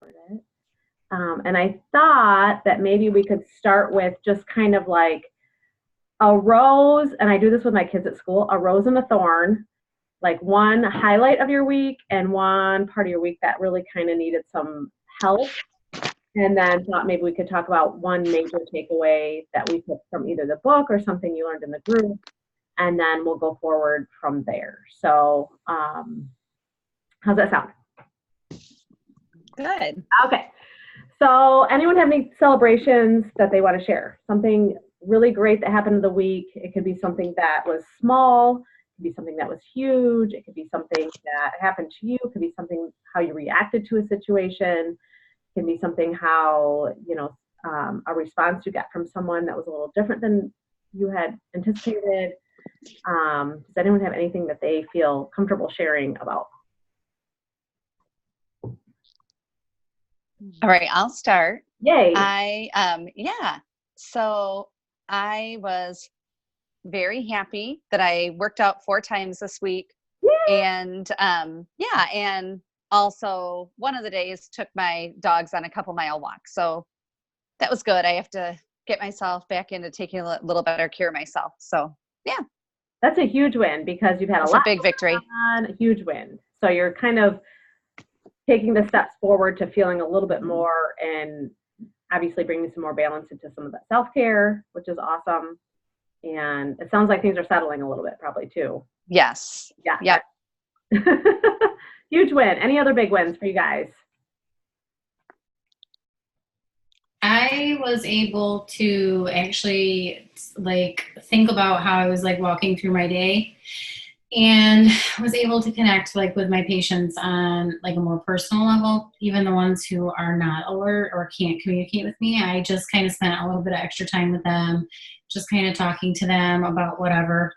covered it. And I thought that maybe we could start with just kind of like a rose, and I do this with my kids at school, a rose and a thorn, like one highlight of your week and one part of your week that really kind of needed some help. And then thought maybe we could talk about one major takeaway that we took from either the book or something you learned in the group. And then we'll go forward from there. So how's that sound? Good. Okay. So anyone have any celebrations that they want to share? Something really great that happened in the week. It could be something that was small. It could be something that was huge. It could be something that happened to you. It could be something how you reacted to a situation. It can be something how, a response you got from someone that was a little different than you had anticipated. Does anyone have anything that they feel comfortable sharing about? All right, I'll start. Yay. So I was very happy that I worked out 4 times this week. Yay. And also one of the days took my dogs on a couple-mile walk. So that was good. I have to get myself back into taking a little better care of myself. So yeah. That's a huge win because you've had a big victory. A huge win. So you're kind of taking the steps forward to feeling a little bit more and obviously bringing some more balance into some of that self-care, which is awesome. And it sounds like things are settling a little bit probably too. Yes. Yeah. Yep. Huge win. Any other big wins for you guys? I was able to actually think about how I was walking through my day, and was able to connect with my patients on a more personal level, even the ones who are not alert or can't communicate with me. I just kind of spent a little bit of extra time with them, just kind of talking to them about whatever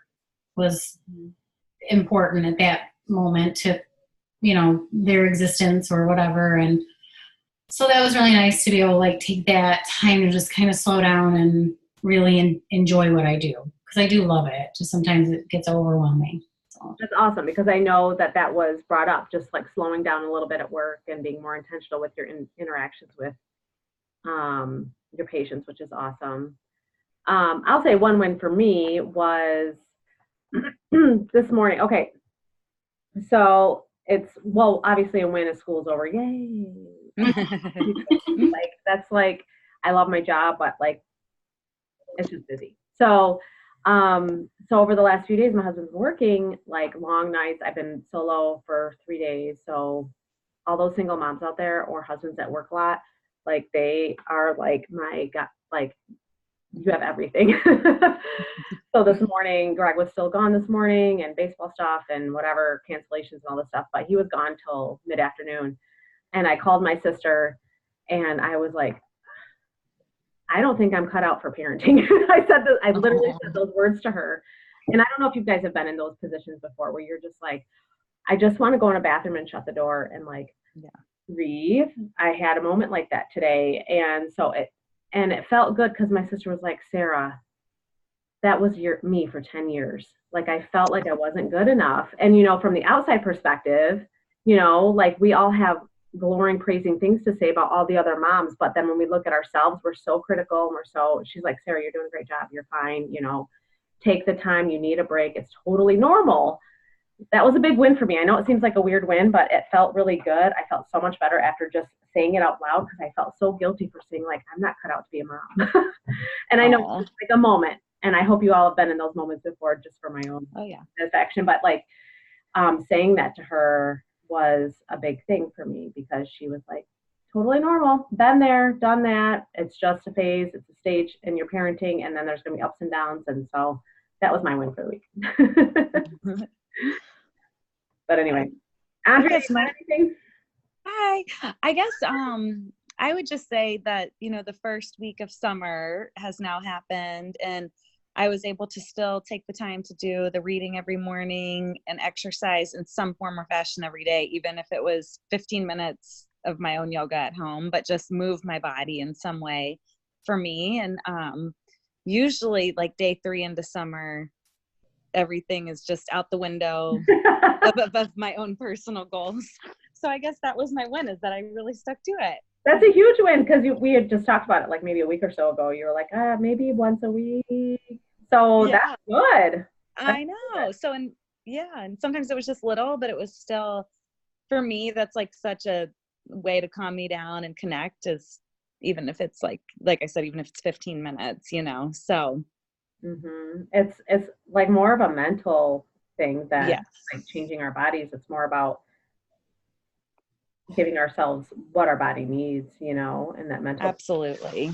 was important at that moment to, their existence or whatever. And so that was really nice to be able to take that time to just kind of slow down and really enjoy what I do, because I do love it. Just sometimes it gets overwhelming. So. That's awesome, because I know that was brought up, just slowing down a little bit at work and being more intentional with your interactions with your patients, which is awesome. I'll say one win for me was this morning. Okay, so obviously a win is school's over. Yay. That's I love my job, but it's just busy. So over the last few days, my husband's working long nights. I've been solo for 3 days. So all those single moms out there or husbands that work a lot, they are my God, you have everything. So this morning, Greg was still gone this morning, and baseball stuff and whatever, cancellations and all this stuff, but he was gone till mid-afternoon. And I called my sister and I was like, I don't think I'm cut out for parenting. I literally said those words to her. And I don't know if you guys have been in those positions before where you're just I just want to go in a bathroom and shut the door and breathe. I had a moment like that today. And so it felt good because my sister was like, Sarah, that was me for 10 years. I felt like I wasn't good enough. And, from the outside perspective, we all have glowing, praising things to say about all the other moms. But then when we look at ourselves, we're so critical and she's like, Sarah, you're doing a great job. You're fine. Take the time. You need a break. It's totally normal. That was a big win for me. I know it seems like a weird win, but it felt really good. I felt so much better after just saying it out loud, because I felt so guilty for saying I'm not cut out to be a mom. And I know it's a moment, and I hope you all have been in those moments before, just for my own satisfaction. But saying that to her was a big thing for me, because she was totally normal, been there, done that. It's just a phase, it's a stage in your parenting, and then there's going to be ups and downs. And so that was my win for the week. But anyway, Andrea, you got anything? Hi. I guess I would just say that, the first week of summer has now happened, and I was able to still take the time to do the reading every morning and exercise in some form or fashion every day, even if it was 15 minutes of my own yoga at home, but just move my body in some way for me. And usually day 3 into summer, everything is just out the window of my own personal goals. So I guess that was my win, is that I really stuck to it. That's a huge win, because we had just talked about it like maybe a week or so ago. You were like, maybe once a week. So Yeah. that's good. I know. So, and sometimes it was just little, but it was still, for me, that's like such a way to calm me down and connect, is even if it's like I said, even if it's 15 minutes, so. It's like more of a mental thing than Yes. like changing our bodies. It's more about giving ourselves what our body needs, and that mental. Absolutely.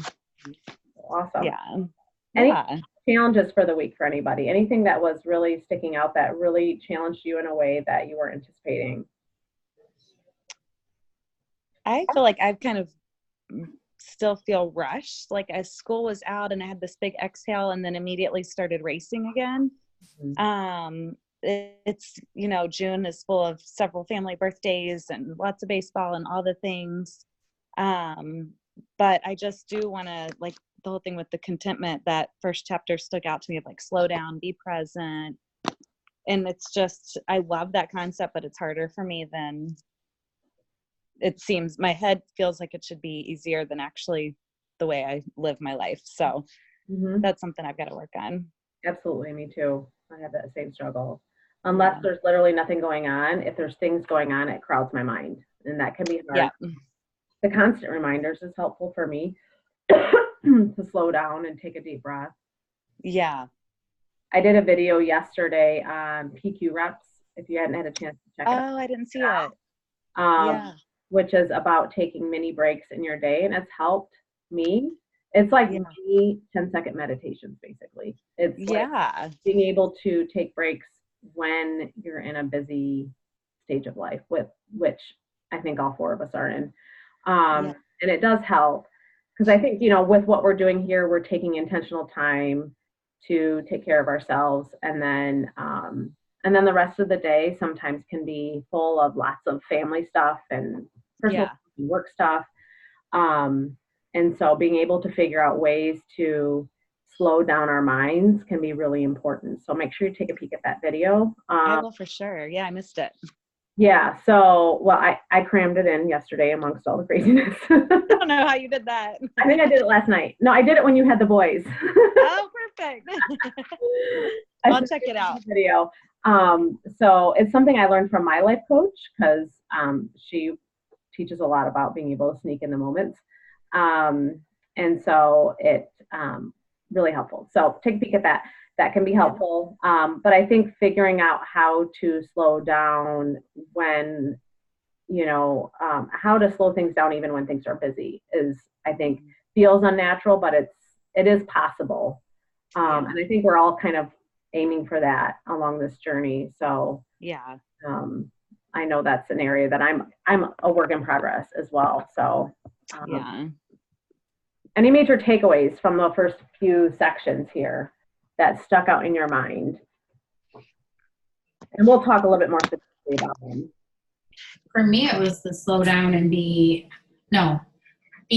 Awesome. Yeah. Any Yeah. challenges for the week for anybody? Anything that was really sticking out that really challenged you in a way that you weren't anticipating? I feel like I've kind of still feel rushed. Like as school was out and I had this big exhale and then immediately started racing again. It's, June is full of several family birthdays and lots of baseball and all the things. But I just do want to, like, the whole thing with the contentment, that first chapter stuck out to me, of like, slow down, be present. And it's just, I love that concept, but it's harder for me than it seems. My head feels like it should be easier than actually the way I live my life. So that's something I've got to work on. Absolutely. Me too. I have that same struggle. Unless there's literally nothing going on. If there's things going on, it crowds my mind, and that can be hard. Yeah. The constant reminders is helpful for me to slow down and take a deep breath. Yeah. I did a video yesterday on PQ reps. If you hadn't had a chance to check it out. Oh, I didn't see it. Which is about taking mini breaks in your day, and it's helped me. It's like mini 10-second meditations, basically. It's like being able to take breaks when you're in a busy stage of life, which I think all four of us are in. And it does help, because I think, with what we're doing here, we're taking intentional time to take care of ourselves, and then the rest of the day sometimes can be full of lots of family stuff and personal work stuff. And so being able to figure out ways to slow down our minds can be really important. So make sure you take a peek at that video. I will, for sure. Yeah, I missed it. Yeah. So, I crammed it in yesterday amongst all the craziness. I don't know how you did that. I think I did it last night. No, I did it when you had the boys. Oh, perfect. I'll check it out. Video. So it's something I learned from my life coach, because she teaches a lot about being able to sneak in the moments. And so it really helpful. So take a peek at that. That can be helpful. But I think figuring out how to slow down when, how to slow things down even when things are busy is, I think, feels unnatural, but it is possible. And I think we're all kind of aiming for that along this journey. So I know that's an area that I'm a work in progress as well. So any major takeaways from the first few sections here that stuck out in your mind? And we'll talk a little bit more specifically about them. For me, it was the slow down and be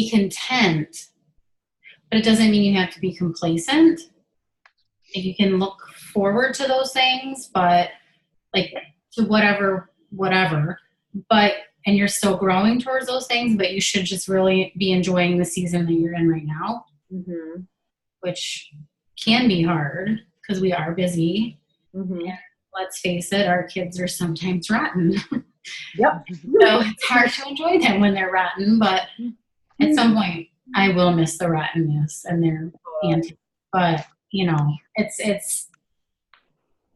content. But it doesn't mean you have to be complacent. You can look forward to those things, but like to whatever, but, and you're still growing towards those things, but you should just really be enjoying the season that you're in right now, which can be hard because we are busy. And let's face it, our kids are sometimes rotten. Yep. So it's hard to enjoy them when they're rotten, but at some point I will miss the rottenness and their antics. But it's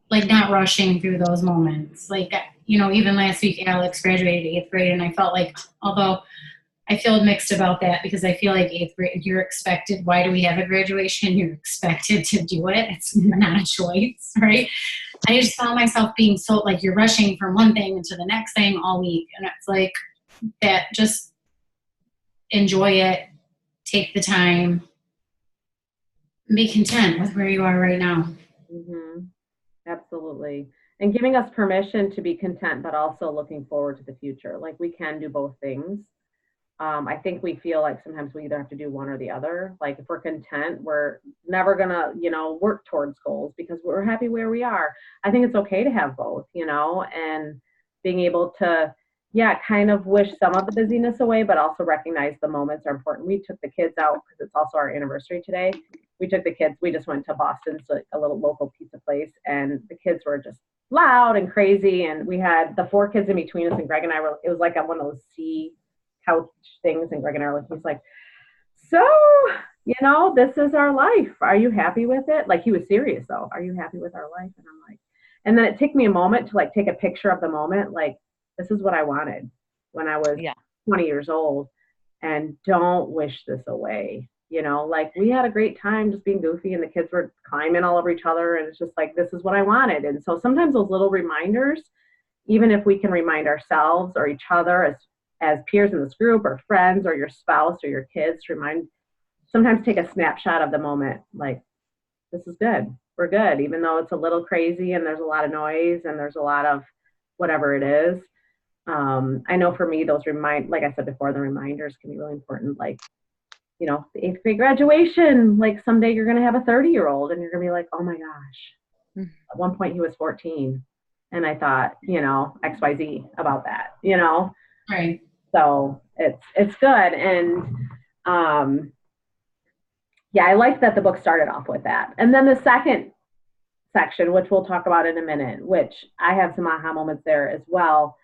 like not rushing through those moments. Like, even last week Alex graduated 8th grade, and I felt like, although I feel mixed about that, because I feel like 8th grade, you're expected, why do we have a graduation? You're expected to do it. It's not a choice, right? I just found myself being so, like, you're rushing from one thing into the next thing all week. And it's like that, just enjoy it, take the time, be content with where you are right now. Absolutely. And giving us permission to be content, but also looking forward to the future. Like, we can do both things. I think we feel like sometimes we either have to do one or the other. Like, if we're content, we're never gonna, work towards goals because we're happy where we are. I think it's okay to have both, and being able to, yeah, kind of wish some of the busyness away, but also recognize the moments are important. We took the kids out because it's also our anniversary today. We took the kids, we just went to Boston, so a little local pizza place, and the kids were just loud and crazy. And we had the 4 kids in between us, and Greg and I were, it was like on one of those sea couch things. And Greg and I were like, he's like, so, this is our life. Are you happy with it? Like, he was serious though. Are you happy with our life? And I'm like, and then it took me a moment to like take a picture of the moment. Like, this is what I wanted when I was 20 years old, and don't wish this away. Like, we had a great time just being goofy, and the kids were climbing all over each other, and it's just like, this is what I wanted. And so sometimes those little reminders, even if we can remind ourselves or each other as peers in this group or friends or your spouse or your kids, sometimes take a snapshot of the moment. Like, this is good. We're good. Even though it's a little crazy and there's a lot of noise and there's a lot of whatever it is. I know for me, like I said before, the reminders can be really important. Like, the 8th grade graduation, like someday you're going to have a 30-year-old and you're going to be like, oh my gosh. At one point he was 14 and I thought, XYZ about that, Right. So it's good. And, I like that the book started off with that. And then the second section, which we'll talk about in a minute, which I have some aha moments there as well.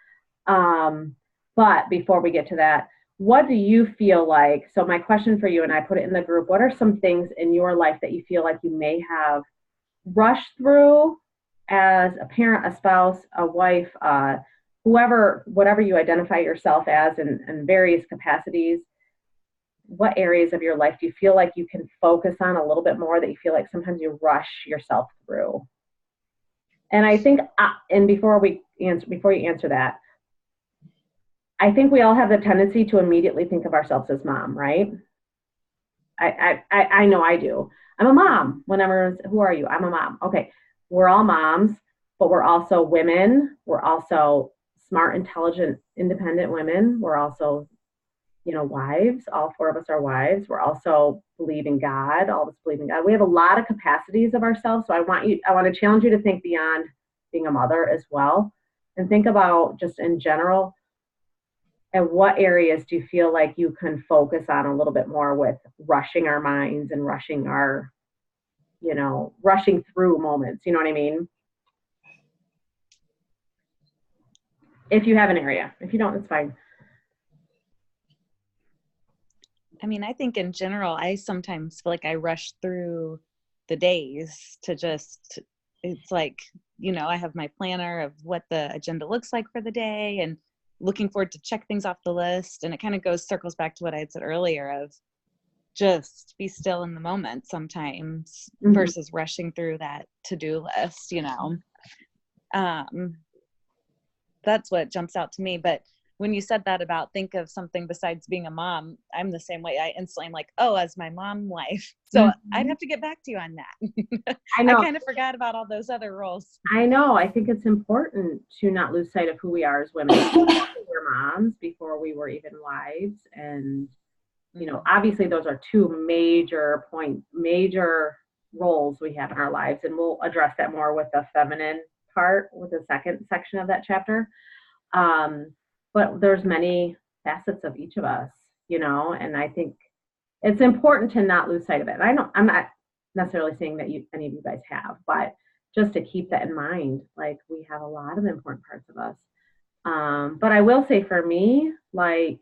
But before we get to that, what do you feel like? So my question for you, and I put it in the group, what are some things in your life that you feel like you may have rushed through as a parent, a spouse, a wife, whatever you identify yourself as in various capacities? What areas of your life do you feel like you can focus on a little bit more, that you feel like sometimes you rush yourself through? And I think, and before you answer that, I think we all have the tendency to immediately think of ourselves as mom, right? I know I do. I'm a mom. Who are you? I'm a mom. Okay, we're all moms, but we're also women. We're also smart, intelligent, independent women. We're also, wives. All 4 of us are wives. We're also believe in God. All of us believe in God. We have a lot of capacities of ourselves. So I want to challenge you to think beyond being a mother as well, and think about just in general, and what areas do you feel like you can focus on a little bit more with rushing our minds and rushing rushing through moments? You know what I mean? If you have an area. If you don't, it's fine. I mean, I think in general, I sometimes feel like I rush through the days to it's like, I have my planner of what the agenda looks like for the day and looking forward to check things off the list. And it kind of circles back to what I had said earlier of just be still in the moment sometimes versus rushing through that to-do list, That's what jumps out to me. But when you said that about think of something besides being a mom, I'm the same way. I instantly am like, as my mom life. So I'd have to get back to you on that. I know. I kind of forgot about all those other roles. I know. I think it's important to not lose sight of who we are as women. We were moms before we were even wives. And, obviously those are 2 major roles we have in our lives. And we'll address that more with the feminine part with the second section of that chapter. But there's many facets of each of us, and I think it's important to not lose sight of it. And I'm not necessarily saying that any of you guys have, but just to keep that in mind, like, we have a lot of important parts of us. But I will say for me, like,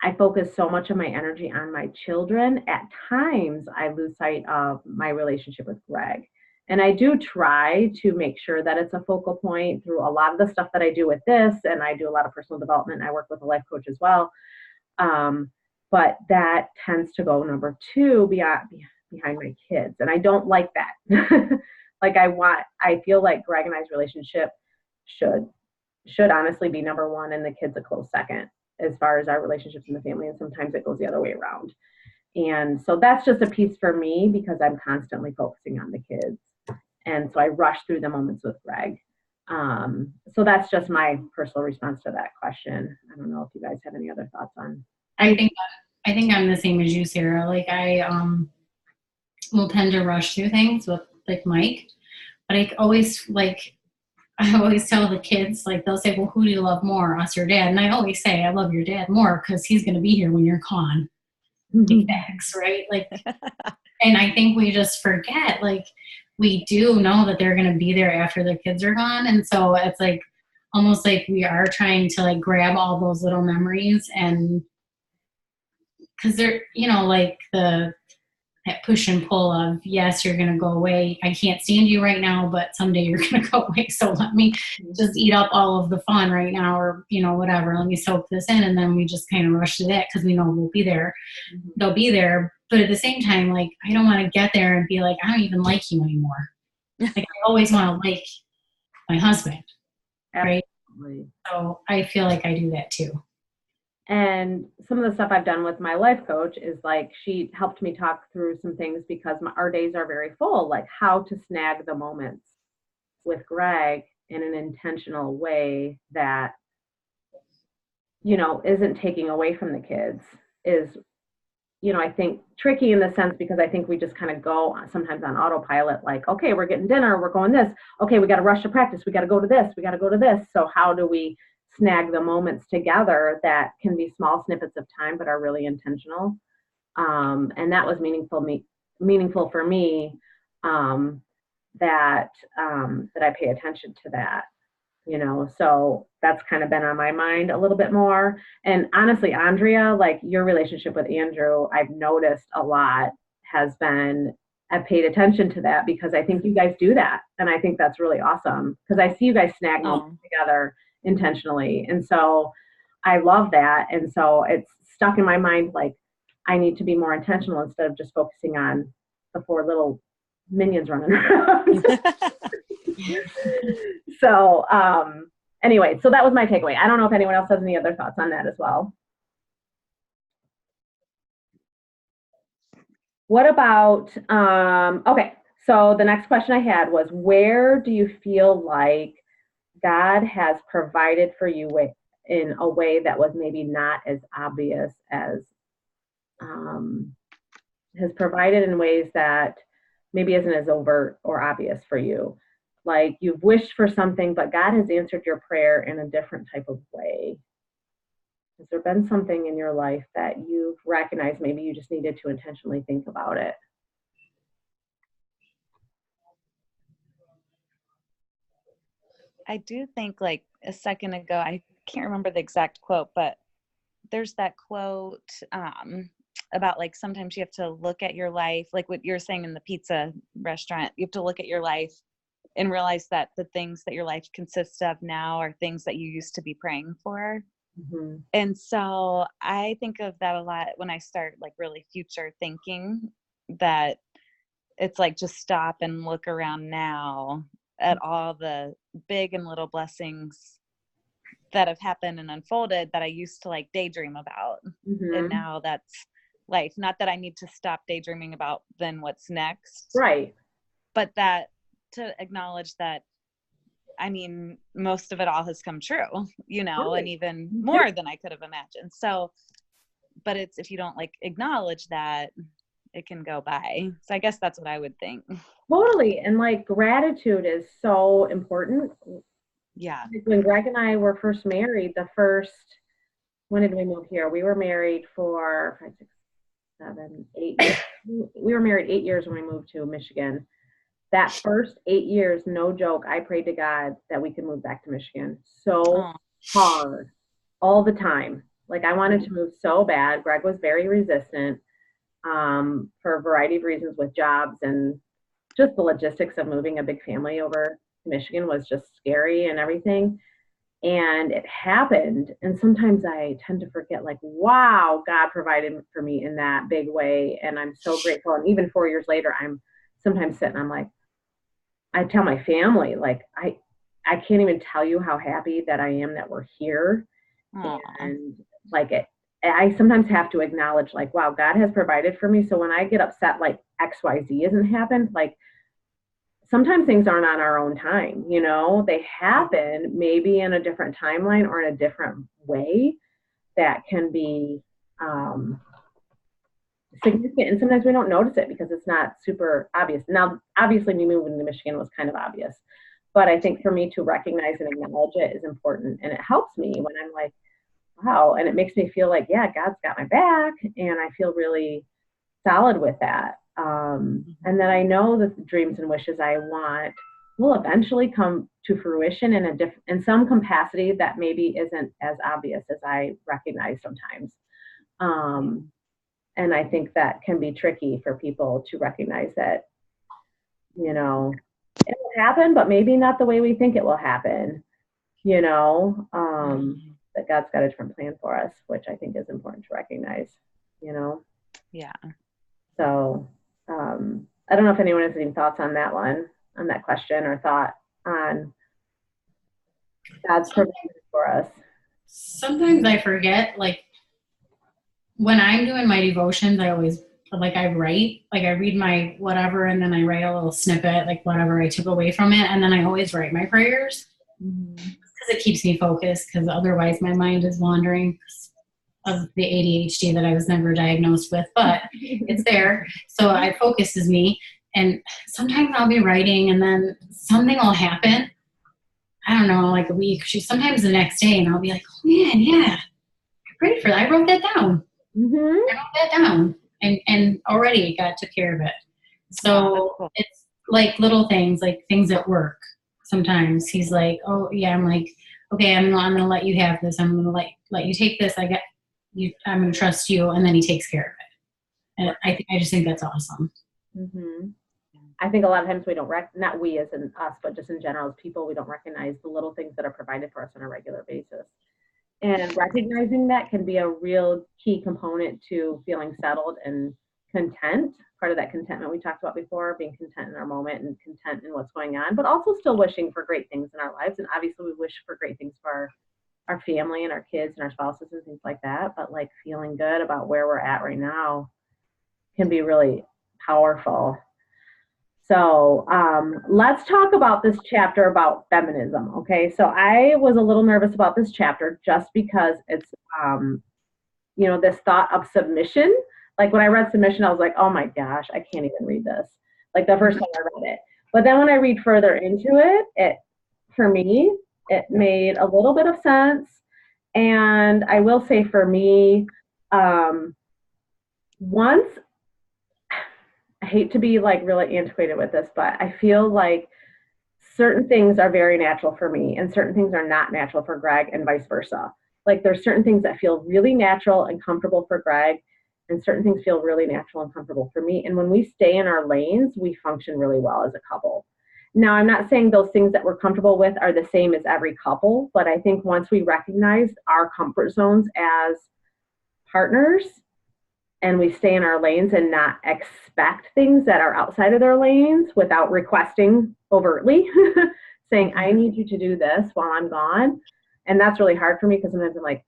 I focus so much of my energy on my children. At times I lose sight of my relationship with Greg. And I do try to make sure that it's a focal point through a lot of the stuff that I do with this. And I do a lot of personal development. I work with a life coach as well. But that tends to go number 2 behind my kids. And I don't like that. Like, I feel like Greg and I's relationship should honestly be number 1 and the kids a close second as far as our relationships in the family. And sometimes it goes the other way around. And so that's just a piece for me because I'm constantly focusing on the kids. And so I rush through the moments with Greg. So that's just my personal response to that question. I don't know if you guys have any other thoughts on. I think I'm the same as you, Sarah. Like, I will tend to rush through things with like Mike, but I always I always tell the kids, like, they'll say, well, who do you love more, us or dad? And I always say, I love your dad more because he's going to be here when you're gone. Big facts, right? Like, and I think we just forget, like, we do know that they're going to be there after the kids are gone. And so it's like, almost like we are trying to like grab all those little memories, and because they're, you know, like that push and pull of, yes, you're going to go away. I can't stand you right now, but someday you're going to go away. So let me just eat up all of the fun right now, or, you know, whatever. Let me soak this in. And then we just kind of rush to that because we know we'll be there. They'll be there. But at the same time, like, I don't want to get there and be like, I don't even like you anymore. Like, I always want to like my husband. Right. Absolutely. So I feel like I do that too. And some of the stuff I've done with my life coach is like, she helped me talk through some things because our days are very full, like how to snag the moments with Greg in an intentional way that, you know, isn't taking away from the kids, is, you know, I think tricky in the sense because I think we just kind of go sometimes on autopilot, like, okay, we're getting dinner, we're going this, okay, we got to rush to practice, we got to go to this, we got to go to this. So how do we snag the moments together that can be small snippets of time but are really intentional? And that was meaningful for me, that I pay attention to that, you know. So that's kind of been on my mind a little bit more. And honestly, Andrea, like your relationship with Andrew, I've noticed a lot has been, I've paid attention to that because I think you guys do that. And I think that's really awesome because I see you guys snag moments together intentionally. And so I love that. And so it's stuck in my mind, like, I need to be more intentional instead of just focusing on the four little minions running around. So anyway, so that was my takeaway. I don't know if anyone else has any other thoughts on that as well. What about, okay, so the next question I had was, where do you feel like God has provided for you in a way that was maybe not as obvious as, has provided in ways that maybe isn't as overt or obvious for you? Like you've wished for something, but God has answered your prayer in a different type of way. Has there been something in your life that you've recognized maybe you just needed to intentionally think about it? I do think, like a second ago, I can't remember the exact quote, but there's that quote about like sometimes you have to look at your life, like what you're saying in the pizza restaurant, you have to look at your life and realize that the things that your life consists of now are things that you used to be praying for. Mm-hmm. And so I think of that a lot when I start like really future thinking, that it's like just stop and look around now at all the big and little blessings that have happened and unfolded that I used to like daydream about. Mm-hmm. And now that's life. Not that I need to stop daydreaming about then what's next. Right. But that to acknowledge that, I mean, most of it all has come true, you know, Right. and even more than I could have imagined. So, but it's, if you don't like acknowledge that, it can go by. So I guess that's what I would think. Totally. And like gratitude is so important. Yeah. When Greg and I were first married, when did we move here? We were married for 5, 6, 7, 8 years. We were married 8 years when we moved to Michigan. That first 8 years, no joke, I prayed to God that we could move back to Michigan so hard all the time. Like I wanted to move so bad. Greg was very resistant for a variety of reasons with jobs, and just the logistics of moving a big family over to Michigan was just scary and everything. And it happened. And sometimes I tend to forget, like, wow, God provided for me in that big way. And I'm so grateful. And even 4 years later, I'm sometimes sitting, I'm like, I tell my family, like, I can't even tell you how happy that I am that we're here. Aww. And like I sometimes have to acknowledge, like, wow, God has provided for me. So when I get upset, like XYZ hasn't happened, like sometimes things aren't on our own time, you know, they happen maybe in a different timeline or in a different way that can be significant. And sometimes we don't notice it because it's not super obvious. Now, obviously me moving to Michigan was kind of obvious, But I think for me to recognize and acknowledge it is important. And it helps me when I'm like, wow. And it makes me feel like, yeah, God's got my back. And I feel really solid with that. And then I know that the dreams and wishes I want will eventually come to fruition in some capacity that maybe isn't as obvious as I recognize sometimes. And I think that can be tricky for people to recognize that, you know, it will happen, but maybe not the way we think it will happen, you know, that God's got a different plan for us, which I think is important to recognize, you know? Yeah. So I don't know if anyone has any thoughts on that one, on that question, or thought on God's provision for us. Sometimes I forget, like when I'm doing my devotions, I always I write, like I read my whatever, and then I write a little snippet, like whatever I took away from it. And then I always write my prayers because it keeps me focused, because otherwise my mind is wandering of the ADHD that I was never diagnosed with, but it's there. So it focuses me. And sometimes I'll be writing and then something will happen. I don't know, like a week, sometimes the next day, and I'll be like, oh man, yeah, I prayed for that. I wrote that down. I wrote that down. And already God took care of it. So cool. It's like little things, like things at work. Sometimes he's like, oh yeah, I'm like, okay, I'm gonna let you have this. I'm gonna let you take this. I'm gonna trust you, and then he takes care of it. And I just think that's awesome. I think a lot of times we don't not we as in us, but just in general as people, we don't recognize the little things that are provided for us on a regular basis. And recognizing that can be a real key component to feeling settled and content. Part of that contentment we talked about before, being content in our moment and content in what's going on, but also still wishing for great things in our lives. And obviously we wish for great things for our family and our kids and our spouses and things like that. But like feeling good about where we're at right now can be really powerful. So let's talk about this chapter about feminism, okay? So I was a little nervous about this chapter just because it's, this thought of submission. Like when I read submission, I was like, oh my gosh, I can't even read this. Like the first time I read it. But then when I read further into it, for me, it made a little bit of sense. And I will say for me, once, I hate to be like really antiquated with this, but I feel like certain things are very natural for me and certain things are not natural for Greg and vice versa. Like there's certain things that feel really natural and comfortable for Greg and certain things feel really natural and comfortable for me. And when we stay in our lanes, we function really well as a couple. Now, I'm not saying those things that we're comfortable with are the same as every couple, but I think once we recognize our comfort zones as partners, and we stay in our lanes and not expect things that are outside of their lanes without requesting overtly, saying, I need you to do this while I'm gone. And that's really hard for me because sometimes I'm like,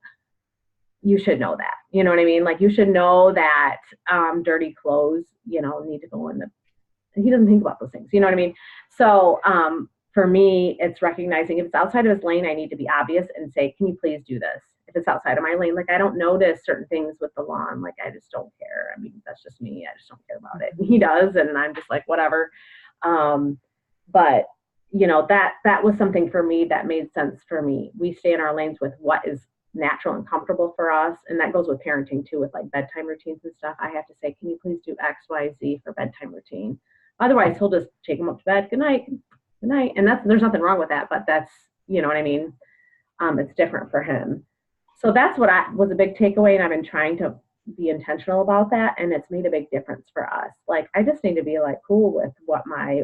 you should know that. You know what I mean? Like you should know that dirty clothes, need to go in the, and he doesn't think about those things. You know what I mean? So for me, it's recognizing if it's outside of his lane, I need to be obvious and say, can you please do this? If it's outside of my lane, like I don't notice certain things with the lawn, like I just don't care. I mean, that's just me. I just don't care about it. And he does, and I'm just like, whatever. But that was something for me that made sense for me. We stay in our lanes with what is natural and comfortable for us, and that goes with parenting too, with like bedtime routines and stuff. I have to say, can you please do X, Y, Z for bedtime routine? Otherwise, he'll just take him up to bed. Good night. And there's nothing wrong with that, but that's, you know what I mean? It's different for him. So that's what was a big takeaway, and I've been trying to be intentional about that, and it's made a big difference for us. Like, I just need to be like cool with what my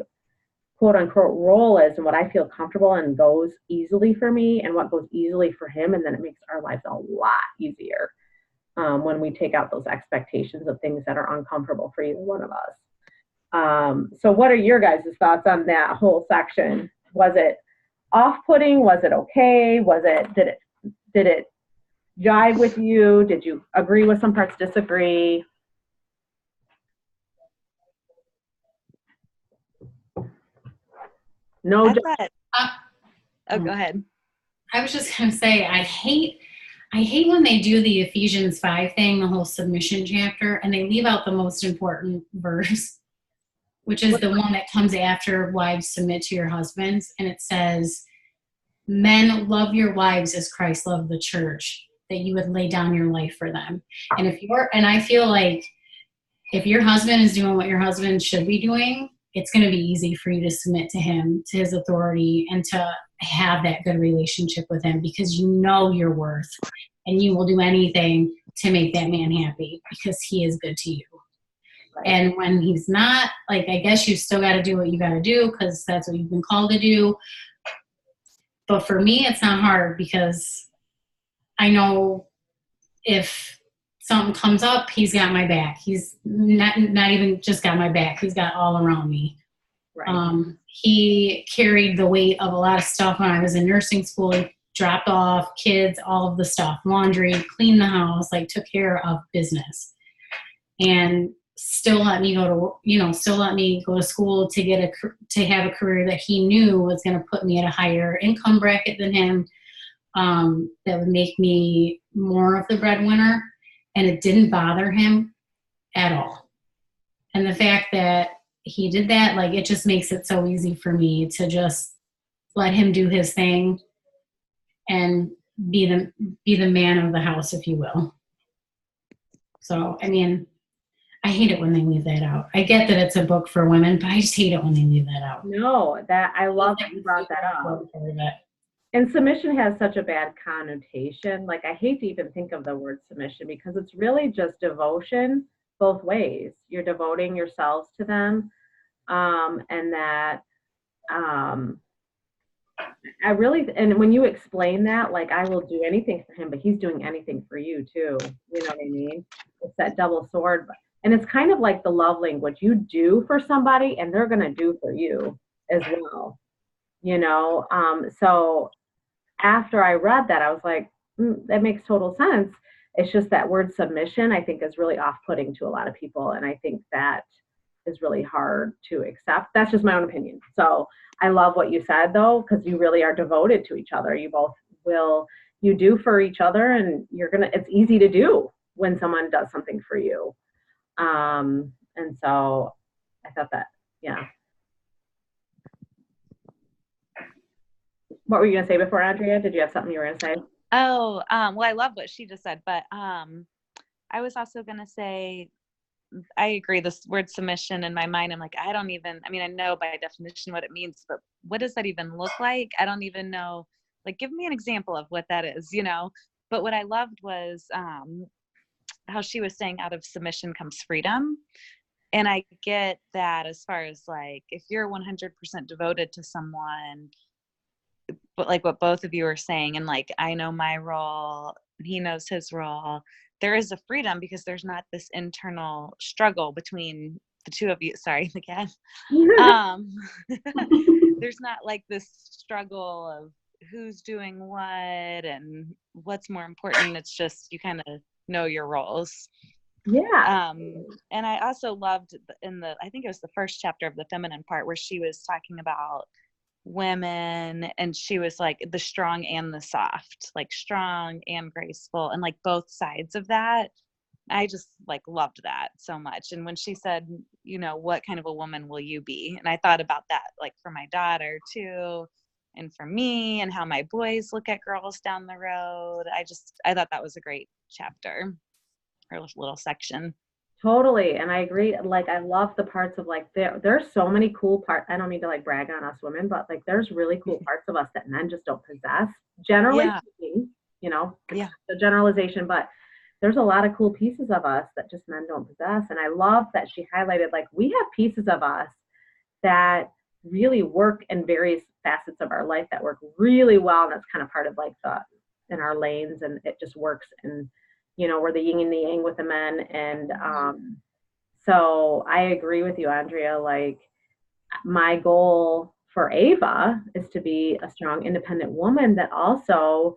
quote unquote role is and what I feel comfortable and goes easily for me and what goes easily for him, and then it makes our lives a lot easier when we take out those expectations of things that are uncomfortable for either one of us. So what are your guys' thoughts on that whole section? Was it off-putting? Was it okay? Did it jive with you? Did you agree with some parts, disagree? No. Go ahead. I was just going to say, I hate when they do the Ephesians 5 thing, the whole submission chapter, and they leave out the most important verse. which is the one that comes after wives submit to your husbands. And it says, men, love your wives as Christ loved the church, that you would lay down your life for them. And I feel like if your husband is doing what your husband should be doing, it's going to be easy for you to submit to him, to his authority, and to have that good relationship with him, because you know your worth and you will do anything to make that man happy because he is good to you. Right. And when he's not, like, I guess you still got to do what you got to do because that's what you've been called to do. But for me, it's not hard because I know if something comes up, he's got my back. He's not even just got my back. He's got all around me. Right. He carried the weight of a lot of stuff when I was in nursing school. He dropped off kids, all of the stuff, laundry, cleaned the house, like took care of business, and still let me go to school to have a career that he knew was going to put me at a higher income bracket than him, that would make me more of the breadwinner. And it didn't bother him at all. And the fact that he did that, like, it just makes it so easy for me to just let him do his thing and be the man of the house, if you will. So, I mean, I hate it when they leave that out. I get that it's a book for women, but I just hate it when they leave that out. No, that I love that you brought that up. And submission has such a bad connotation. Like, I hate to even think of the word submission because it's really just devotion both ways. You're devoting yourselves to them. And that, I really, and when you explain that, like, I will do anything for him, but he's doing anything for you too. You know what I mean? It's that double sword. And it's kind of like the love language. You do for somebody and they're going to do for you as well. You know? So after I read that, I was like, that makes total sense. It's just that word submission, I think, is really off-putting to a lot of people. And I think that is really hard to accept. That's just my own opinion. So I love what you said, though, because you really are devoted to each other. You both you do for each other, and it's easy to do when someone does something for you. And so I thought that, yeah. What were you going to say before, Andrea? Did you have something you were going to say? Oh, well, I love what she just said, but I was also going to say, I agree. This word submission in my mind, I'm like, I know by definition what it means, but what does that even look like? I don't even know. Like, give me an example of what that is, you know? But what I loved was how she was saying out of submission comes freedom. And I get that as far as, like, if you're 100% devoted to someone, but like what both of you are saying, and like, I know my role, he knows his role, there is a freedom because there's not this internal struggle between the two of you. Sorry, the cat. There's not like this struggle of who's doing what and what's more important. It's just, you kind of know your roles. Yeah. And I also loved I think it was the first chapter of the feminine part where she was talking about women, and she was like the strong and the soft, like strong and graceful, and like both sides of that. I just like loved that so much. And when she said, you know, what kind of a woman will you be? And I thought about that, like for my daughter too, and for me, and how my boys look at girls down the road. I thought that was a great chapter or little section. Totally. And I agree. Like, I love the parts of, like, there's so many cool parts. I don't mean to like brag on us women, but like, there's really cool parts of us that men just don't possess, generally speaking, you know, yeah, the generalization, but there's a lot of cool pieces of us that just men don't possess. And I love that she highlighted, like, we have pieces of us that really work in various facets of our life that work really well. And that's kind of part of like in our lanes, and it just works. And you know, we're the yin and the yang with the men. And so I agree with you, Andrea. Like, my goal for Ava is to be a strong, independent woman that also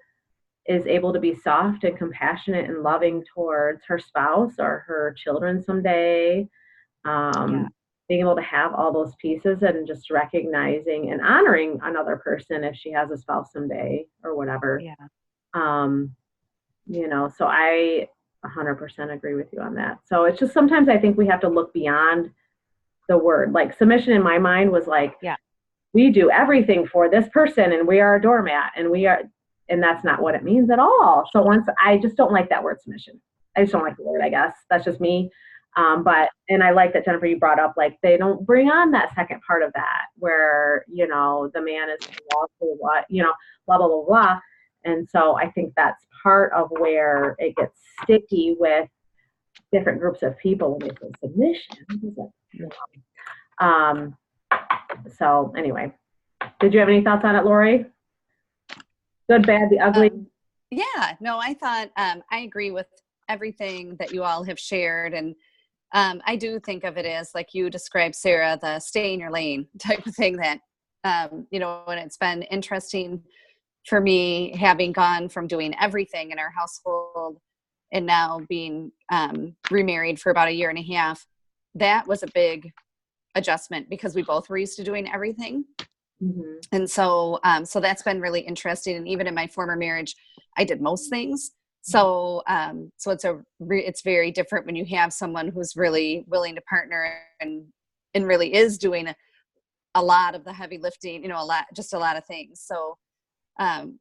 is able to be soft and compassionate and loving towards her spouse or her children someday. Being able to have all those pieces and just recognizing and honoring another person if she has a spouse someday or whatever. Yeah. You know, so I 100% agree with you on that. So it's just sometimes I think we have to look beyond the word. Like submission in my mind was like, Yeah. we do everything for this person and we are a doormat and that's not what it means at all. So I just don't like that word submission. I just don't like the word, I guess. That's just me. And I like that, Jennifer, you brought up, like, they don't bring on that second part of that where, you know, the man is what, you know, blah, blah, blah, blah. And so I think that's part of where it gets sticky with different groups of people when they say submission. So anyway, did you have any thoughts on it, Lori? Good, bad, the ugly? Yeah, no, I thought I agree with everything that you all have shared. And I do think of it as, like you described, Sarah, the stay in your lane type of thing that, you know, and it's been interesting for me having gone from doing everything in our household and now being remarried for about a year and a half. That was a big adjustment because we both were used to doing everything. Mm-hmm. And so, so that's been really interesting. And even in my former marriage, I did most things. So, so it's very different when you have someone who's really willing to partner and really is doing a lot of the heavy lifting, you know, just a lot of things. So,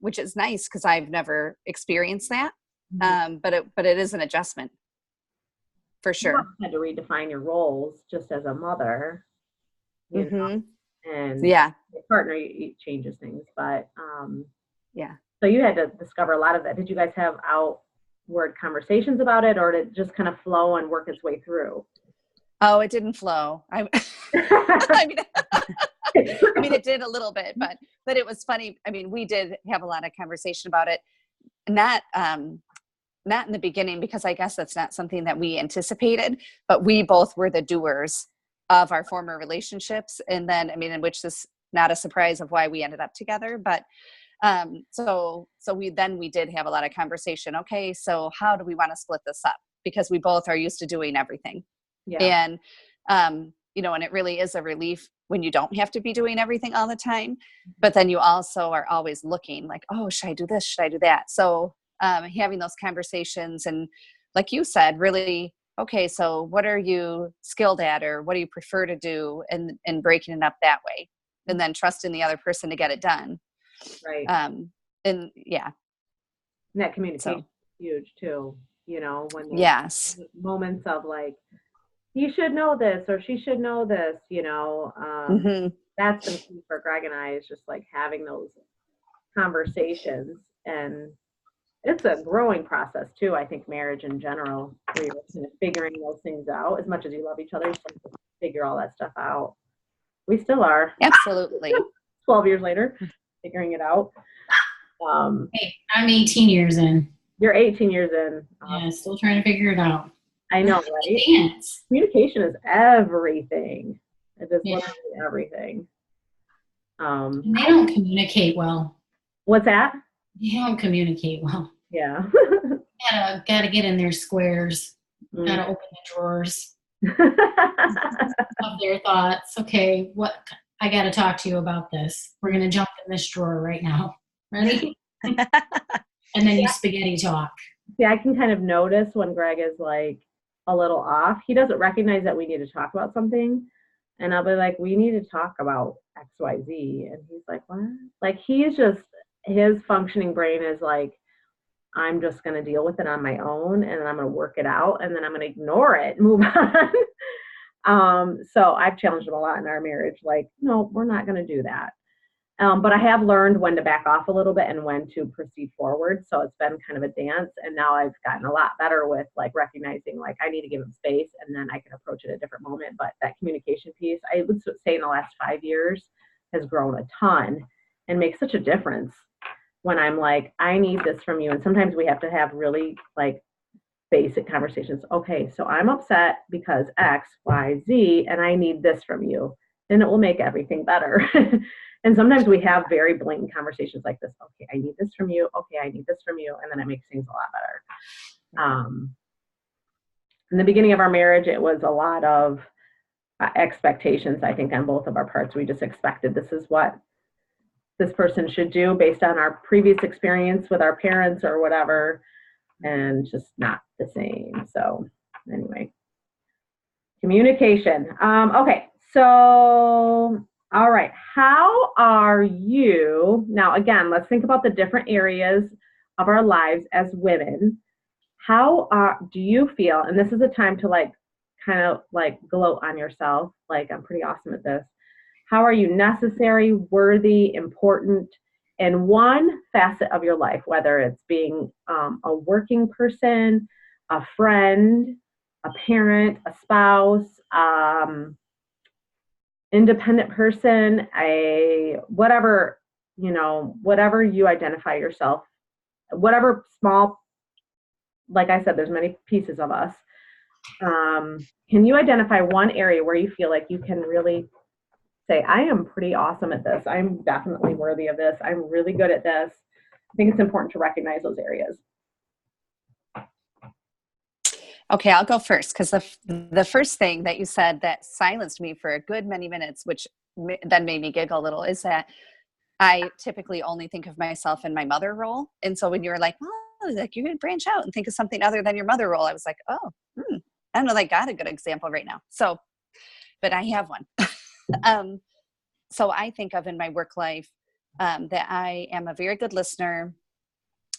which is nice because I've never experienced that. Mm-hmm. But it is an adjustment for sure. You had to redefine your roles just as a mother, you know, and yeah, your partner changes things, but yeah. So you had to discover a lot of that. Did you guys have outward conversations about it, or did it just kind of flow and work its way through? Oh, it didn't flow. I mean, I mean, it did a little bit, but it was funny. I mean, we did have a lot of conversation about it. Not in the beginning, because I guess that's not something that we anticipated, but we both were the doers of our former relationships. And then, I mean, in which this not a surprise of why we ended up together, but so we did have a lot of conversation. Okay, so how do we want to split this up? Because we both are used to doing everything. Yeah. And, you know, and it really is a relief when you don't have to be doing everything all the time, but then you also are always looking like, oh, should I do this? Should I do that? So, having those conversations and, like you said, really, okay, so what are you skilled at, or what do you prefer to do, and breaking it up that way, and then trusting the other person to get it done. Right. And yeah. And that communication is huge too, you know, when yes, moments of like, you should know this, or she should know this, you know, that's been key for Greg and I, is just like having those conversations. And it's a growing process too. I think marriage in general, where you're kind of figuring those things out. As much as you love each other, you still have to figure all that stuff out. We still are. Absolutely. 12 years later, figuring it out. Hey, I'm 18 years in. You're 18 years in. Yeah, still trying to figure it out. I know, right? Dance. Communication is everything. It is literally everything. And they don't communicate well. What's that? They don't communicate well. Yeah. Gotta get in their squares. Gotta open the drawers of their thoughts. Okay, what I gotta talk to you about this. We're gonna jump in this drawer right now. Ready? And then you spaghetti talk. Yeah, I can kind of notice when Greg is like a little off. He doesn't recognize that we need to talk about something. And I'll be like, we need to talk about XYZ. And he's like, what? Like, he's just, his functioning brain is like, I'm just going to deal with it on my own, and then I'm going to work it out, and then I'm going to ignore it and move on. So I've challenged him a lot in our marriage. Like, no, we're not going to do that. But I have learned when to back off a little bit and when to proceed forward. So it's been kind of a dance. And now I've gotten a lot better with like recognizing like I need to give him space, and then I can approach it at a different moment. But that communication piece, I would say in the last 5 years, has grown a ton and makes such a difference when I'm like, I need this from you. And sometimes we have to have really like basic conversations. Okay, so I'm upset because X, Y, Z, and I need this from you. Then it will make everything better. And sometimes we have very blatant conversations like this. Okay, I need this from you. Okay, I need this from you. And then it makes things a lot better. In the beginning of our marriage, it was a lot of expectations, I think, on both of our parts. We just expected this is what this person should do based on our previous experience with our parents or whatever, and just not the same. So anyway, communication. Okay, So, all right. How are you now? Again, let's think about the different areas of our lives as women. Do you feel, and this is a time to like kind of like gloat on yourself, like I'm pretty awesome at this. How are you necessary, worthy, important in one facet of your life, whether it's being a working person, a friend, a parent, a spouse, independent person, a whatever, whatever you identify yourself, whatever small, like I said, there's many pieces of us. Can you identify one area where you feel like you can really say, I am pretty awesome at this. I'm definitely worthy of this. I'm really good at this. I think it's important to recognize those areas. Okay, I'll go first because the first thing that you said that silenced me for a good many minutes, which then made me giggle a little, is that I typically only think of myself in my mother role. And so when you were like, well, like you could branch out and think of something other than your mother role, I was like, oh, I don't know, I got a good example right now. So, but I have one. So I think of in my work life that I am a very good listener.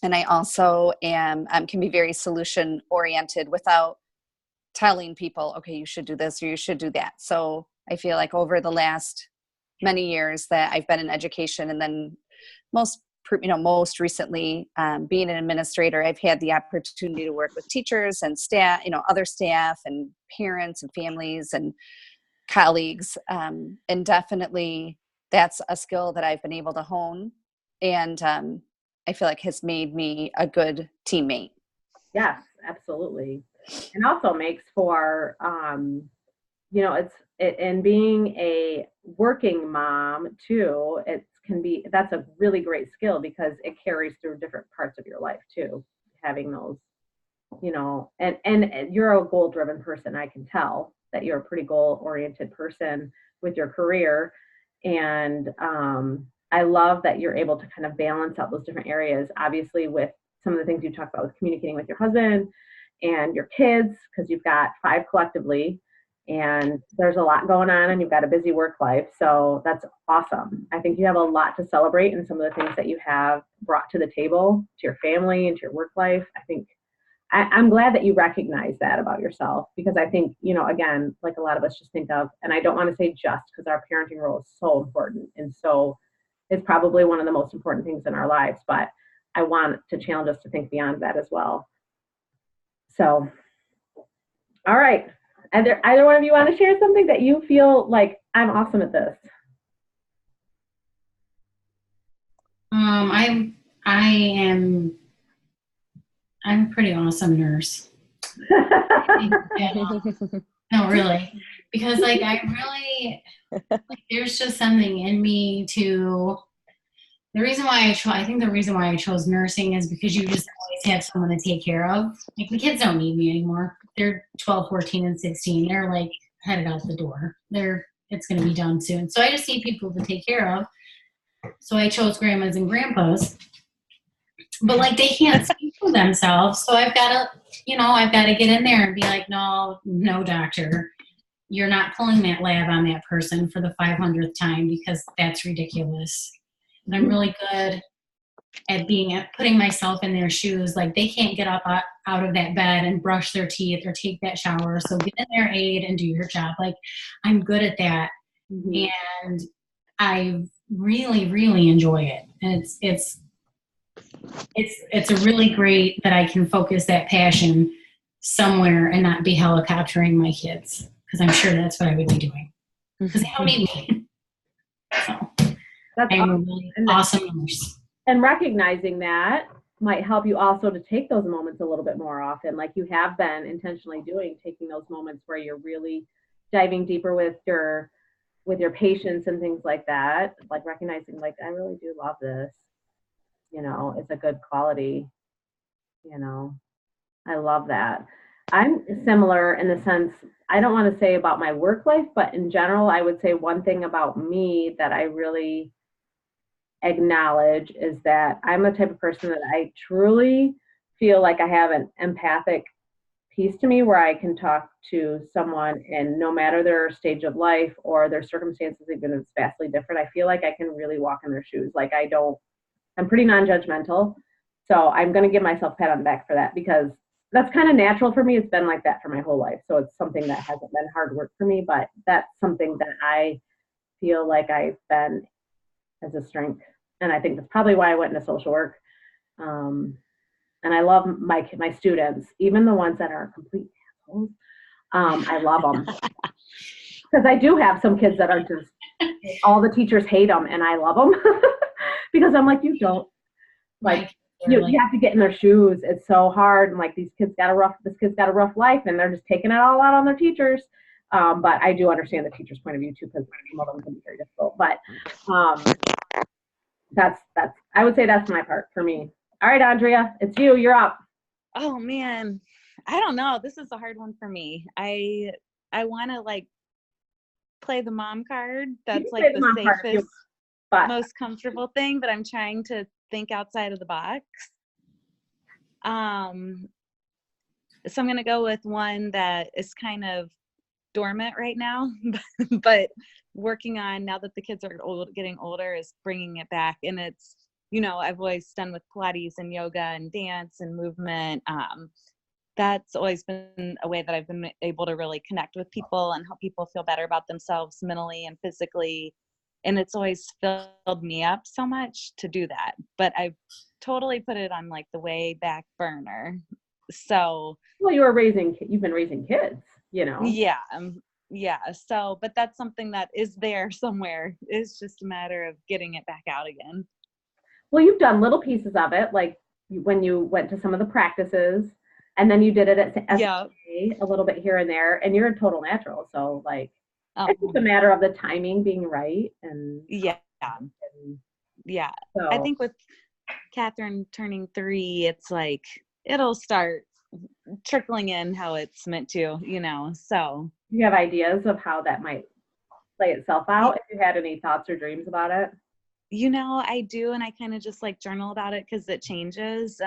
And I also can be very solution oriented without telling people, okay, you should do this or you should do that. So I feel like over the last many years that I've been in education, and then most recently being an administrator, I've had the opportunity to work with teachers and staff, other staff and parents and families and colleagues. And definitely that's a skill that I've been able to hone. And I feel like has made me a good teammate. Yes, absolutely. And also makes for, and being a working mom too, that's a really great skill because it carries through different parts of your life too, having those, and you're a goal driven person. I can tell that you're a pretty goal oriented person with your career. And, I love that you're able to kind of balance out those different areas, obviously with some of the things you talked about with communicating with your husband and your kids, because you've got 5 collectively and there's a lot going on and you've got a busy work life. So that's awesome. I think you have a lot to celebrate in some of the things that you have brought to the table, to your family and to your work life. I think I'm glad that you recognize that about yourself, because I think, again, like a lot of us just think of, and I don't want to say just, because our parenting role is so important. And so it's probably one of the most important things in our lives, but I want to challenge us to think beyond that as well. So, all right. Either one of you want to share something that you feel like I'm awesome at this? I'm a pretty awesome nurse. No, really, because like I really there's just something in me to. The reason why I chose nursing is because you just always have someone to take care of. Like the kids don't need me anymore. They're 12, 14, and 16. They're like headed out the door. It's going to be done soon. So I just need people to take care of. So I chose grandmas and grandpas. But like they can't speak for themselves. So I've got to get in there and be like, no, doctor, you're not pulling that lab on that person for the 500th time because that's ridiculous. And I'm really good at putting myself in their shoes. Like they can't get up out of that bed and brush their teeth or take that shower. So get in their aid and do your job. Like I'm good at that. Mm-hmm. And I really, really enjoy it. And it's a really great that I can focus that passion somewhere and not be helicoptering my kids. Because I'm sure that's what I would be doing. Because they don't need me. So. That's I'm awesome. Really awesome nurse. And recognizing that might help you also to take those moments a little bit more often, like you have been intentionally doing, taking those moments where you're really diving deeper with your patients and things like that, like recognizing like, I really do love this, it's a good quality, I love that. I'm similar in the sense, I don't want to say about my work life, but in general, I would say one thing about me that I really acknowledge is that I'm the type of person that I truly feel like I have an empathic peace to me where I can talk to someone and no matter their stage of life or their circumstances, even if it's vastly different, I feel like I can really walk in their shoes. Like I'm pretty non-judgmental. So I'm going to give myself a pat on the back for that because that's kind of natural for me. It's been like that for my whole life. So it's something that hasn't been hard work for me, but that's something that I feel like I've been as a strength. And I think that's probably why I went into social work. And I love my students, even the ones that are complete assholes. I love them because I do have some kids that are just all the teachers hate them, and I love them because I'm like, you don't like you have to get in their shoes. It's so hard, and like this kid's got a rough life, and they're just taking it all out on their teachers. But I do understand the teacher's point of view too, because some of them can be very difficult. But that's I would say that's my part for me. All right, Andrea, it's you. You're up. Oh man, I don't know. This is a hard one for me. I want to like play the mom card. That's like the safest, most comfortable thing, but I'm trying to think outside of the box. So I'm going to go with one that is kind of dormant right now, but working on now that the kids are getting older is bringing it back. And it's, I've always done with Pilates and yoga and dance and movement. That's always been a way that I've been able to really connect with people and help people feel better about themselves mentally and physically. And it's always filled me up so much to do that. But I've totally put it on like the way back burner. So. Well, you've been raising kids, Yeah. Yeah. So, but that's something that is there somewhere. It's just a matter of getting it back out again. Well, you've done little pieces of it, like when you went to some of the practices, and then you did it at SBA a little bit here and there, and you're a total natural. So, like, it's just a matter of the timing being right. And yeah. So. I think with Catherine turning 3, it's like it'll start trickling in how it's meant to, So. You have ideas of how that might play itself out? If you had any thoughts or dreams about it? I do, and I kind of just like journal about it because it changes.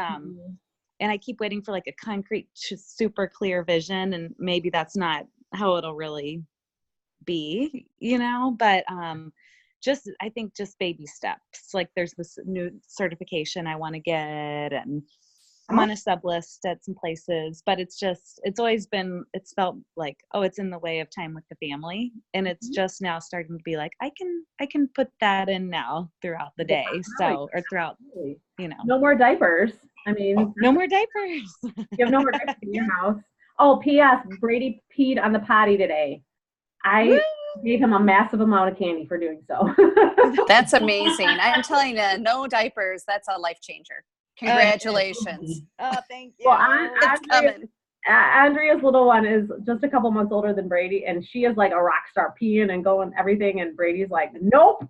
And I keep waiting for like a concrete, super clear vision, and maybe that's not how it'll really be, but I think just baby steps. Like there's this new certification I want to get, and I'm on a sub list at some places, but it's felt like, it's in the way of time with the family. And it's just now starting to be like, I can put that in now throughout the day. So, or throughout, No more diapers. I mean, no more diapers. You have no more diapers in your house. Oh, P.S. Brady peed on the potty today. I gave him a massive amount of candy for doing so. That's amazing. I'm telling you, no diapers. That's a life changer. Congratulations. Oh, thank you. Well, Andrea's little one is just a couple months older than Brady, and she is like a rock star peeing and going everything, and Brady's like, nope.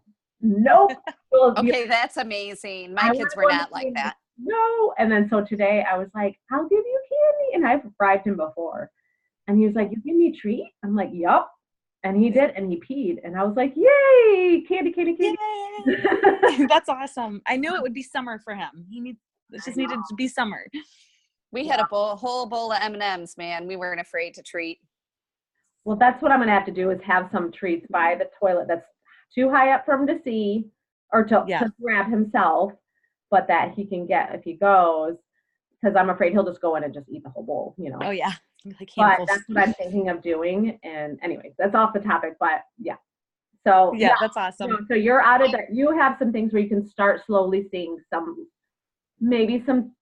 Okay, that's amazing. My kids were not like that. No. And then so today I was like, I'll give you candy. And I've bribed him before. And he was like, you give me a treat? I'm like, yup. And he did, and he peed. And I was like, yay, candy. Yay. That's awesome. I knew it would be summer for him. It just needed to be summer. We had a whole bowl of M&Ms, man. We weren't afraid to treat. Well, that's what I'm going to have to do is have some treats by the toilet that's too high up for him to see or to grab himself, but that he can get if he goes, because I'm afraid he'll just go in and just eat the whole bowl, Oh, yeah. But that's what I'm thinking of doing. And anyways, that's off the topic, but yeah. So yeah, that's awesome. So you're out of that. You have some things where you can start slowly seeing maybe some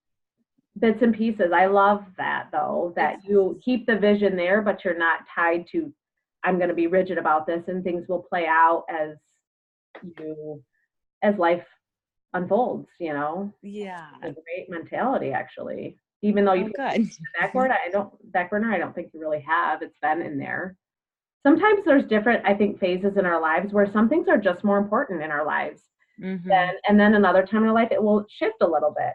bits and pieces. I love that though, that you keep the vision there, but you're not tied to, I'm going to be rigid about this, and things will play out as life unfolds, Yeah. A great mentality, actually. Even though you put good. back burner, I don't think you really have. It's been in there. Sometimes there's different, I think, phases in our lives where some things are just more important in our lives. Mm-hmm. And then another time in our life, it will shift a little bit.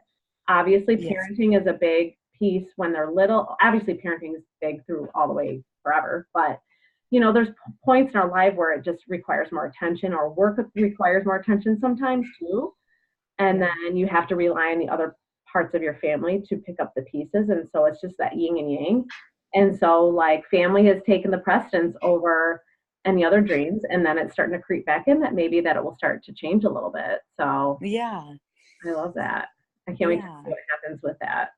Obviously, parenting is a big piece when they're little. Obviously, parenting is big through all the way forever. But, there's points in our life where it just requires more attention, or work requires more attention sometimes too. And then you have to rely on the other parts of your family to pick up the pieces. And so it's just that yin and yang. And so like family has taken the precedence over any other dreams. And then it's starting to creep back in that maybe that it will start to change a little bit. So Yeah. I love that. I can't wait to Yeah. see what happens with that.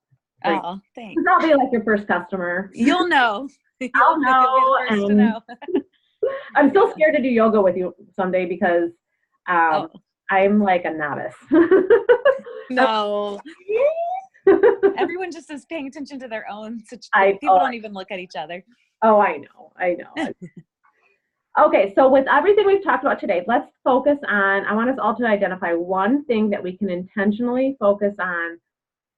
Oh, thanks. I'll be like your first customer. You'll know. I'll know. You'll be the first to know. I'm still scared to do yoga with you someday because I'm like a novice. No. Everyone just is paying attention to their own situation. People don't even look at each other. Oh, I know. Okay, so with everything we've talked about today, let's focus on, I want us all to identify one thing that we can intentionally focus on,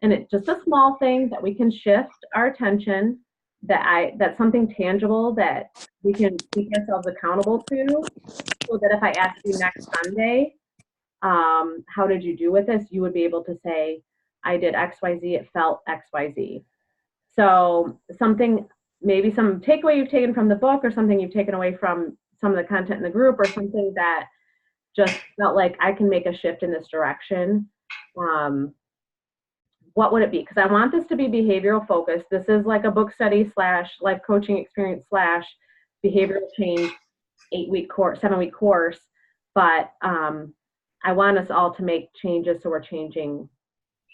and it's just a small thing that we can shift our attention, that's something tangible that we can keep ourselves accountable to, so that if I ask you next Sunday, how did you do with this? You would be able to say, I did XYZ, it felt XYZ. So something, maybe some takeaway you've taken from the book, or something you've taken away from some of the content in the group, or something that just felt like I can make a shift in this direction. What would it be? Because I want this to be behavioral focused. This is like a book study / life coaching experience / behavioral change 8-week course, 7-week course. But I want us all to make changes so we're changing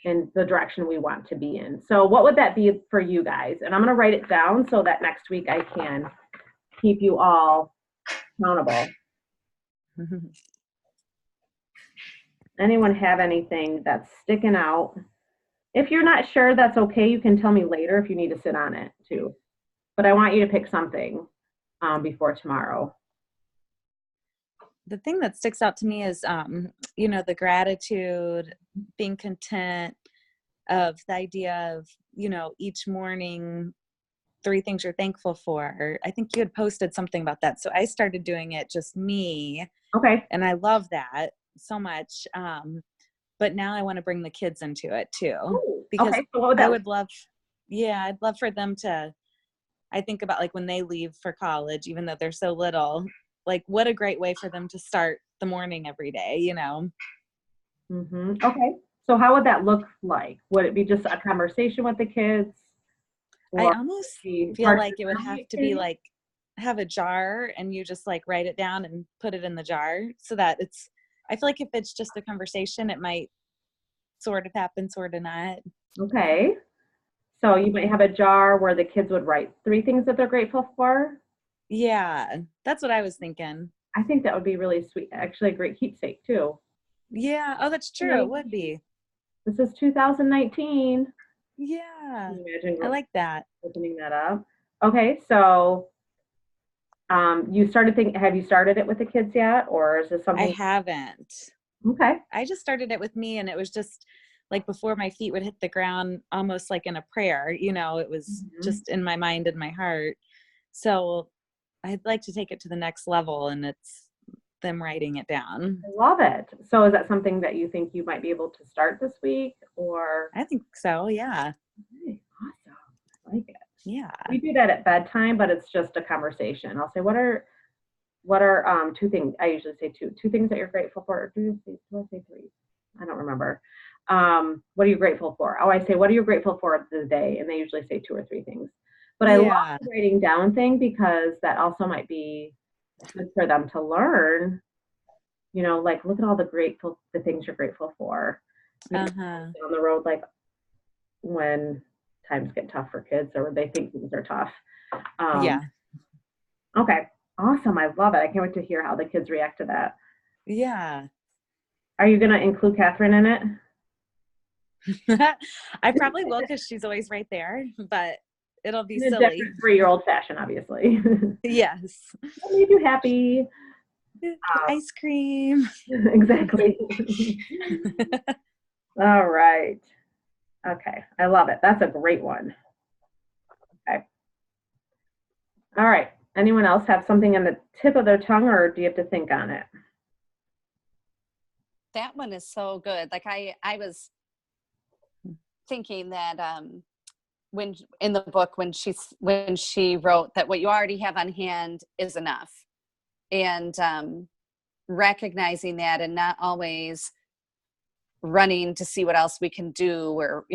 in the direction we want to be in. So what would that be for you guys? And I'm going to write it down so that next week I can keep you all accountable. Anyone have anything that's sticking out? If you're not sure, that's okay. You can tell me later if you need to sit on it too. But I want you to pick something before tomorrow. The thing that sticks out to me is, the gratitude, being content, of the idea of, each morning, 3 things you're thankful for. I think you had posted something about that. So I started doing it just me. Okay. And I love that so much. But now I want to bring the kids into it too. Ooh, because okay. So what would I'd love for them to, I think about like when they leave for college, even though they're so little, like what a great way for them to start the morning every day, Mm-hmm. Okay. So how would that look like? Would it be just a conversation with the kids? I almost feel like it would have to be like, have a jar and you just like write it down and put it in the jar so that I feel like if it's just a conversation, it might sort of happen, sort of not. Okay. So you might have a jar where the kids would write 3 things that they're grateful for. Yeah, that's what I was thinking. I think that would be really sweet. Actually, a great keepsake too. Yeah. Oh, that's true. It would be. This is 2019. Yeah. Can you imagine I like that. opening that up? Okay. So have you started it with the kids yet? Or is this something? I haven't. Okay. I just started it with me, and it was just like before my feet would hit the ground, almost like in a prayer, it was just in my mind and my heart. So I'd like to take it to the next level, and it's them writing it down. I love it. So is that something that you think you might be able to start this week, or? I think so. Yeah. Okay, awesome. I like it. Yeah. We do that at bedtime, but it's just a conversation. I'll say, what are 2 things? I usually say 2 things that you're grateful for. Or do I say 3? I don't remember. What are you grateful for? Oh, I say, what are you grateful for today? And they usually say 2 or 3 things. But I love the writing down thing because that also might be good for them to learn. Like look at all the things you're grateful for. On the road, like when times get tough for kids or they think things are tough. Yeah. Okay. Awesome. I love it. I can't wait to hear how the kids react to that. Yeah. Are you going to include Catherine in it? I probably will because she's always right there, but it'll be in silly. 3-year-old fashion, obviously. Yes. What made you happy? Ice cream. Exactly. All right. Okay. I love it. That's a great one. Okay. All right. Anyone else have something on the tip of their tongue, or do you have to think on it? That one is so good. Like I was thinking that when in the book when she wrote that what you already have on hand is enough, and recognizing that and not always running to see what else we can do, or,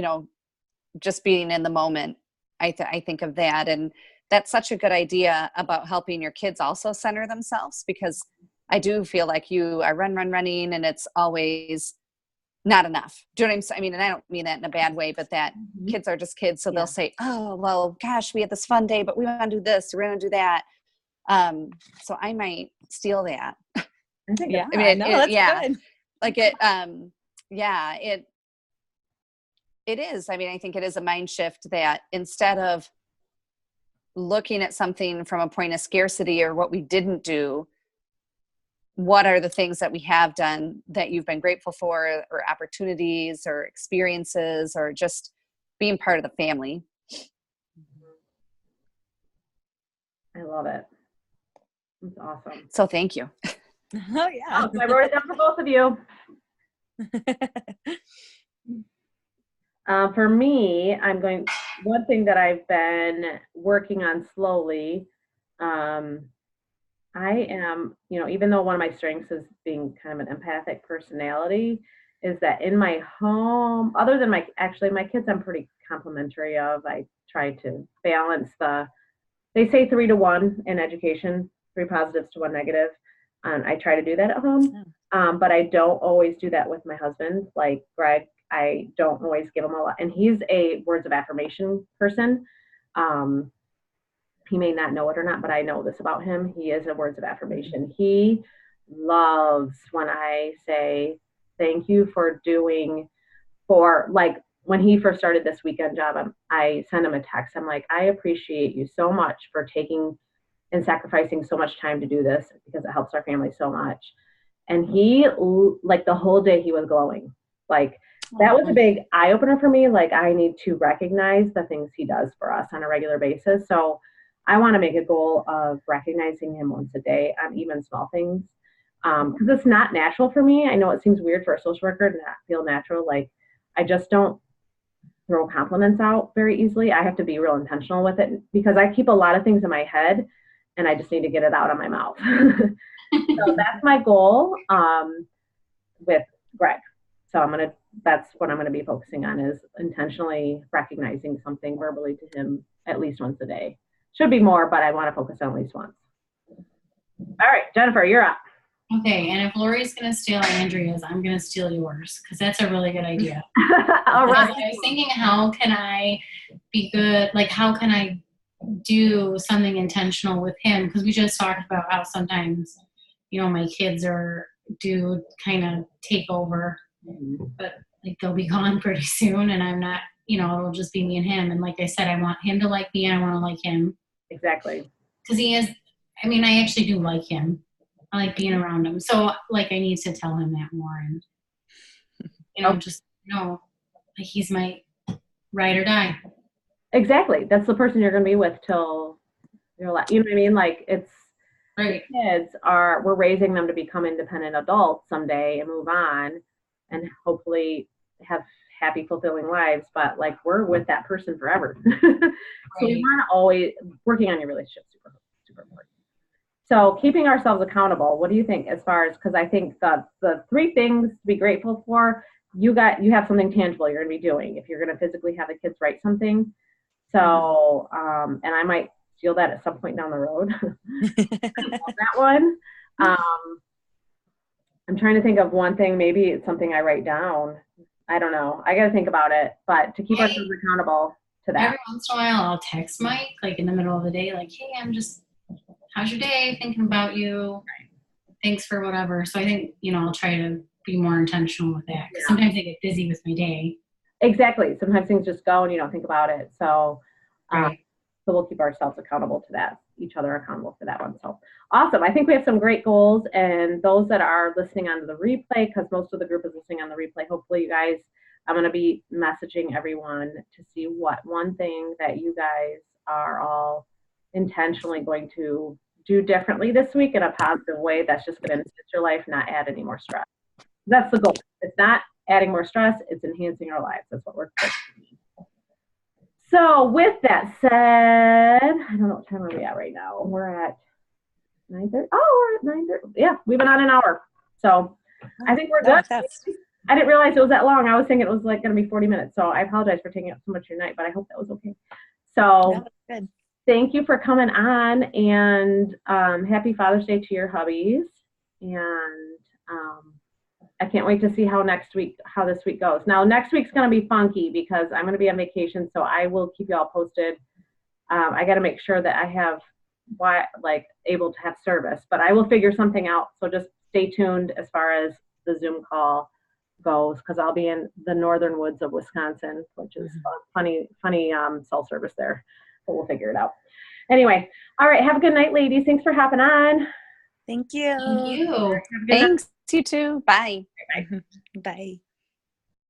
just being in the moment. I think of that. And that's such a good idea about helping your kids also center themselves, because I do feel like I running, and it's always not enough. Do you know what I'm saying? I mean, and I don't mean that in a bad way, but that kids are just kids. So they'll say, oh, well, gosh, we had this fun day, but we want to do this, we're going to do that. So I might steal that. I think Yeah, I know, that's good. Like it is. I mean, I think it is a mind shift that instead of looking at something from a point of scarcity or what we didn't do, what are the things that we have done that you've been grateful for, or opportunities or experiences, or just being part of the family. I love it. It's awesome. So thank you. Oh yeah. I wrote it down for both of you. For me, one thing that I've been working on slowly, I am, even though one of my strengths is being kind of an empathic personality, is that in my home, other than my kids, I'm pretty complimentary of. I try to balance they say 3 to 1 in education, 3 positives to 1 negative. And I try to do that at home. But I don't always do that with my husband. Like Greg, I don't always give him a lot. And he's a words of affirmation person. He may not know it or not, but I know this about him. He is a words of affirmation. He loves when I say, thank you like when he first started this weekend job, I sent him a text. I'm like, I appreciate you so much for taking and sacrificing so much time to do this, because it helps our family so much. And he, like the whole day, he was glowing. Like that was a big eye opener for me. Like I need to recognize the things he does for us on a regular basis. So I want to make a goal of recognizing him once a day on even small things. Because it's not natural for me. I know it seems weird for a social worker to not feel natural. Like I just don't throw compliments out very easily. I have to be real intentional with it, because I keep a lot of things in my head and I just need to get it out of my mouth. So that's my goal with Greg. So that's what I'm going to be focusing on, is intentionally recognizing something verbally to him at least once a day. Should be more, but I want to focus on at least once. All right, Jennifer, you're up. Okay, and if Lori's going to steal Andrea's, I'm going to steal yours, because that's a really good idea. All right. I was thinking, how can I be good? Like, how can I do something intentional with him? Because we just talked about how sometimes, my kids do kind of take over, but like they'll be gone pretty soon, and I'm not, it'll just be me and him. And like I said, I want him to like me, and I want to like him. Exactly. Because I actually do like him. I like being around him. So like I need to tell him that more, and like he's my ride or die. Exactly. That's the person you're going to be with till you're like, you know what I mean? Like it's right. We're raising them to become independent adults someday and move on and hopefully have happy, fulfilling lives. But like we're with that person forever. So we want to always working on your relationship. Super, super important. So keeping ourselves accountable, what do you think as far as, because I think the 3 things to be grateful for, you have something tangible you're going to be doing if you're going to physically have the kids write something. So, and I might steal that at some point down the road. That one. I'm trying to think of one thing. Maybe it's something I write down. I don't know. I got to think about it. But to keep ourselves accountable to that. Every once in a while, I'll text Mike, like in the middle of the day, like, hey, how's your day? Thinking about you. Thanks for whatever. So I think, I'll try to be more intentional with that. Because sometimes I get busy with my day. Exactly. Sometimes things just go and you don't think about it. So, right. So we'll keep ourselves accountable to that, each other accountable for that one. So awesome. I think we have some great goals, and those that are listening on the replay, because most of the group is listening on the replay, hopefully you guys, I'm going to be messaging everyone to see what one thing that you guys are all intentionally going to do differently this week in a positive way that's just going to enhance your life, not add any more stress. That's the goal. It's not adding more stress, it's enhancing our lives. That's what we're doing. So with that said, I don't know what time are we at right now. We're at 9:30. Oh, we're at 9:30. Yeah, we've been on an hour. So I think we're good. I didn't realize it was that long. I was thinking it was like going to be 40 minutes. So I apologize for taking up so much of your night, but I hope that was okay. So No, good. thank you for coming on, and happy Father's Day to your hubbies. And I can't wait to see how this week goes. Now, next week's going to be funky because I'm going to be on vacation, so I will keep you all posted. I got to make sure that I have able to have service, but I will figure something out. So just stay tuned as far as the Zoom call goes, because I'll be in the northern woods of Wisconsin, which is funny cell service there, but we'll figure it out. Anyway, all right. Have a good night, ladies. Thanks for hopping on. Thank you. Thank you. Thanks, you too. Bye. Bye. Bye.